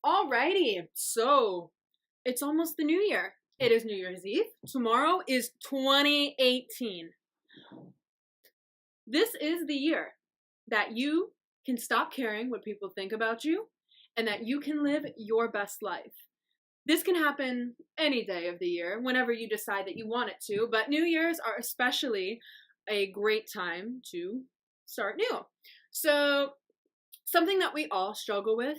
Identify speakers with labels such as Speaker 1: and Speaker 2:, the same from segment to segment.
Speaker 1: Alrighty, so it's almost the new year. It is New Year's Eve. Tomorrow is 2018. This is the year that you can stop caring what people think about you and that you can live your best life. This can happen any day of the year, whenever you decide that you want it to, but New Year's are especially a great time to start new. So, something that we all struggle with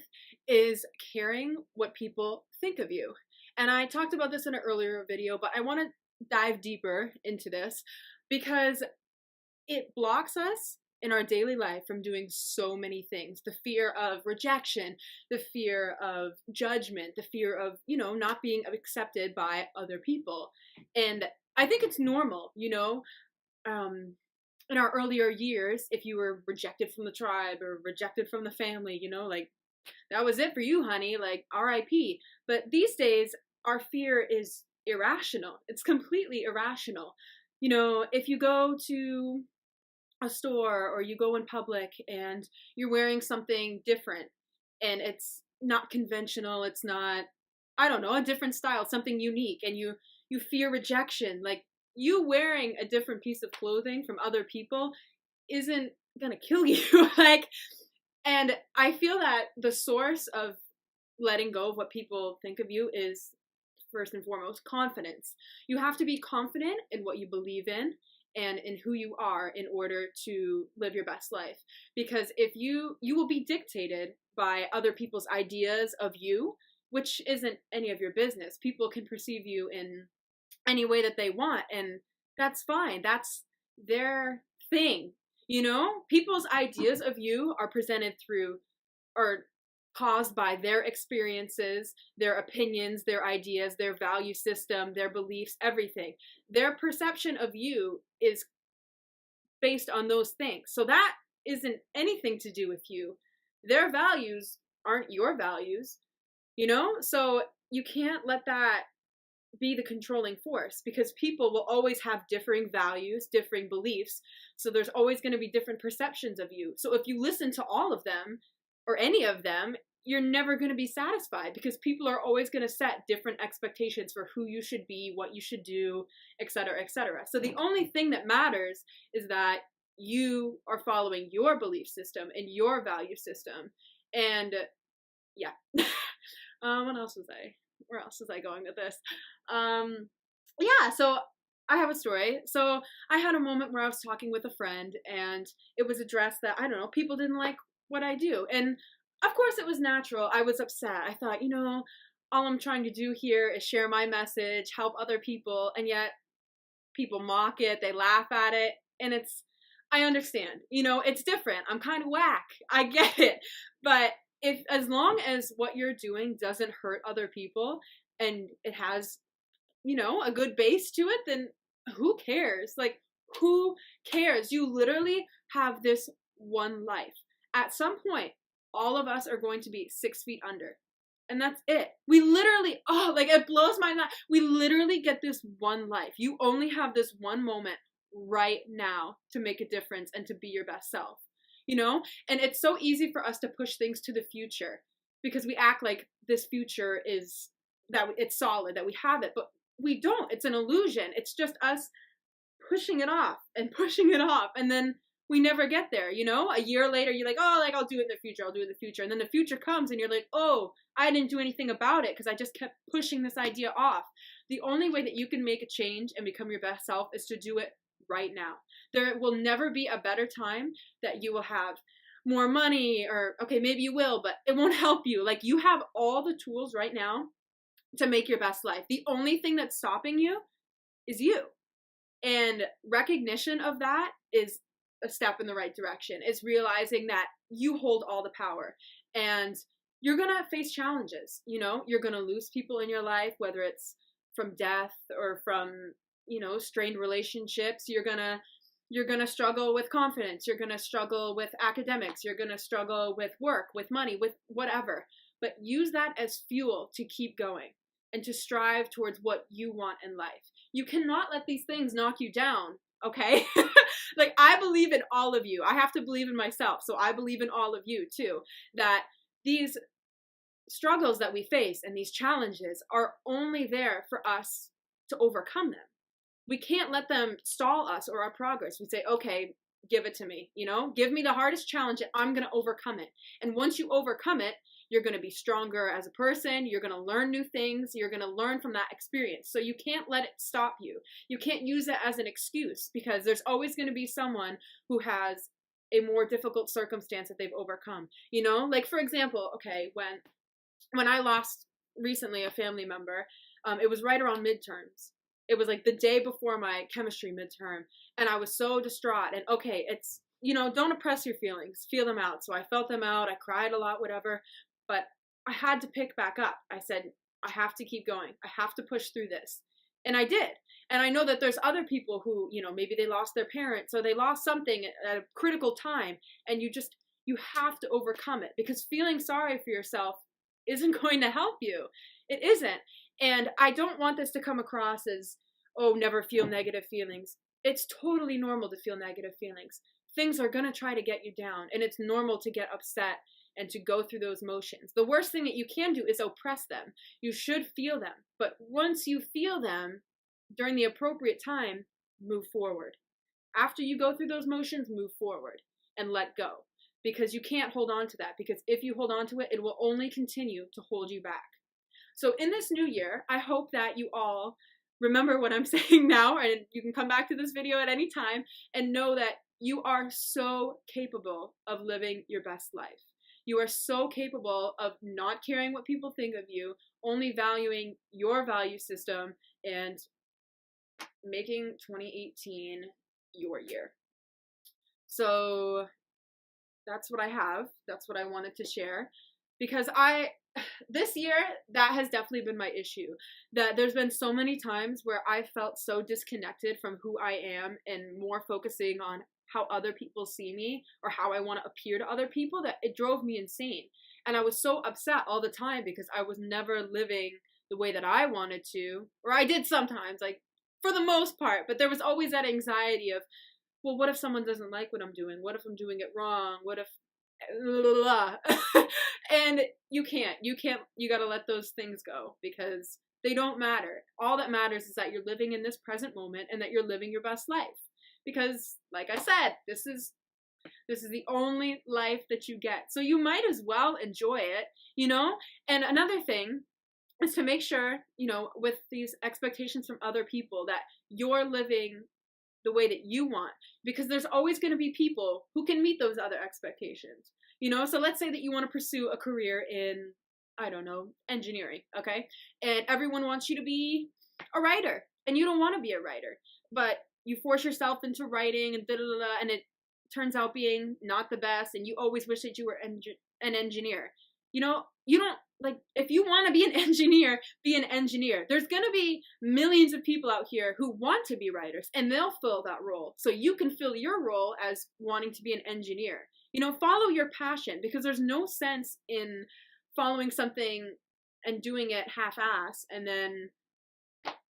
Speaker 1: is caring what people think of you. And I talked about this in an earlier video, but I want to dive deeper into this because it blocks us in our daily life from doing so many things. The fear of rejection, the fear of judgment, the fear of, not being accepted by other people. And I think it's normal, in our earlier years, if you were rejected from the tribe or rejected from the family, like that was it for you, honey, like RIP. But these days, our fear is irrational. It's completely irrational. If you go to a store or you go in public and you're wearing something different and it's not conventional, it's not, I don't know, a different style, something unique, and you fear rejection, like you wearing a different piece of clothing from other people isn't gonna kill you. And I feel that the source of letting go of what people think of you is, first and foremost, confidence. You have to be confident in what you believe in and in who you are in order to live your best life. Because if you will be dictated by other people's ideas of you, which isn't any of your business. People can perceive you in any way that they want, and that's fine. That's their thing. People's ideas of you are presented through or caused by their experiences, their opinions, their ideas, their value system, their beliefs, everything. Their perception of you is based on those things. So that isn't anything to do with you. Their values aren't your values, So you can't let that be the controlling force, because people will always have differing values, differing beliefs. So there's always going to be different perceptions of you. So if you listen to all of them or any of them, you're never going to be satisfied, because people are always going to set different expectations for who you should be, what you should do, etc., etc. So the only thing that matters is that you are following your belief system and your value system. And yeah. What else was I? Where else was I going with this? Yeah, so I have a story. So I had a moment where I was talking with a friend, and it was addressed that, I don't know, people didn't like what I do. And of course it was natural. I was upset. I thought, all I'm trying to do here is share my message, help other people, and yet people mock it, they laugh at it, and I understand. It's different. I'm kind of whack. I get it. But as long as what you're doing doesn't hurt other people and it has, a good base to it, then who cares? Like, who cares? You literally have this one life. At some point, all of us are going to be 6 feet under. And that's it. We literally, it blows my mind. We literally get this one life. You only have this one moment right now to make a difference and to be your best self. And it's so easy for us to push things to the future because we act like this future is that it's solid, that we have it, but we don't. It's an illusion. It's just us pushing it off, and then we never get there. A year later, you're like, I'll do it in the future. I'll do it in the future. And then the future comes and you're like, I didn't do anything about it because I just kept pushing this idea off. The only way that you can make a change and become your best self is to do it right now. There will never be a better time that you will have more money, or okay, maybe you will, but it won't help you. Like, you have all the tools right now to make your best life. The only thing that's stopping you is you. And recognition of that is a step in the right direction. It's realizing that you hold all the power, and you're going to face challenges. You're going to lose people in your life, whether it's from death or from, strained relationships. You're going to struggle with confidence. You're going to struggle with academics. You're going to struggle with work, with money, with whatever. But use that as fuel to keep going and to strive towards what you want in life. You cannot let these things knock you down, okay? Like, I believe in all of you. I have to believe in myself, so I believe in all of you too, that these struggles that we face and these challenges are only there for us to overcome them. We can't let them stall us or our progress. We say, okay, give it to me, give me the hardest challenge and I'm going to overcome it. And once you overcome it, you're going to be stronger as a person. You're going to learn new things. You're going to learn from that experience. So you can't let it stop you. You can't use it as an excuse, because there's always going to be someone who has a more difficult circumstance that they've overcome. Like, for example, okay, when I lost recently a family member, it was right around midterms. It was like the day before my chemistry midterm, and I was so distraught. And okay, it's, don't oppress your feelings, feel them out. So I felt them out. I cried a lot, whatever. But I had to pick back up. I said, I have to keep going. I have to push through this. And I did. And I know that there's other people who, maybe they lost their parents or they lost something at a critical time. And you have to overcome it, because feeling sorry for yourself isn't going to help you. It isn't. And I don't want this to come across as, oh, never feel negative feelings. It's totally normal to feel negative feelings. Things are going to try to get you down, and it's normal to get upset and to go through those motions. The worst thing that you can do is oppress them. You should feel them. But once you feel them during the appropriate time, move forward. After you go through those motions, move forward and let go. Because you can't hold on to that. Because if you hold on to it, it will only continue to hold you back. So in this new year, I hope that you all remember what I'm saying now, and you can come back to this video at any time and know that you are so capable of living your best life. You are so capable of not caring what people think of you, only valuing your value system and making 2018 your year. So that's what I have. That's what I wanted to share, because this year, that has definitely been my issue. That there's been so many times where I felt so disconnected from who I am and more focusing on how other people see me or how I want to appear to other people, that it drove me insane. And I was so upset all the time because I was never living the way that I wanted to, or I did sometimes, like for the most part, but there was always that anxiety of, well, what if someone doesn't like what I'm doing? What if I'm doing it wrong? What if and you gotta let those things go, because they don't matter. All that matters is that you're living in this present moment and that you're living your best life. Because, like I said, this is the only life that you get. So you might as well enjoy it, And another thing is to make sure, with these expectations from other people, that you're living the way that you want. Because there's always going to be people who can meet those other expectations, So let's say that you want to pursue a career in, I don't know, engineering, okay? And everyone wants you to be a writer, and you don't want to be a writer. But you force yourself into writing and and it turns out being not the best, and you always wish that you were an engineer. You don't, like, if you want to be an engineer, be an engineer. There's going to be millions of people out here who want to be writers, and they'll fill that role. So you can fill your role as wanting to be an engineer. Follow your passion, because there's no sense in following something and doing it half-ass and then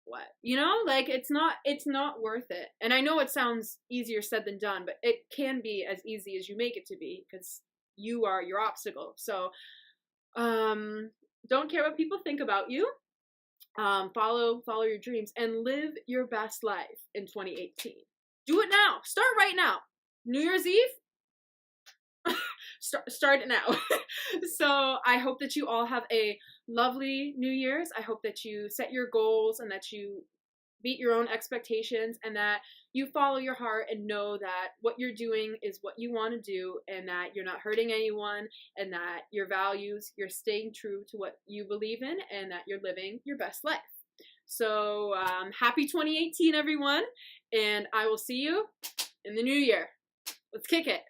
Speaker 1: what? Like, it's not worth it. And I know it sounds easier said than done, but it can be as easy as you make it to be, because you are your obstacle. So don't care what people think about you. Follow your dreams and live your best life in 2018. Do it now. Start right now. New Year's Eve. Start it now. So I hope that you all have a lovely New Year's. I hope that you set your goals and that you beat your own expectations, and that you follow your heart and know that what you're doing is what you want to do, and that you're not hurting anyone, and that your values, you're staying true to what you believe in, and that you're living your best life. So happy 2018, everyone, and I will see you in the new year. Let's kick it.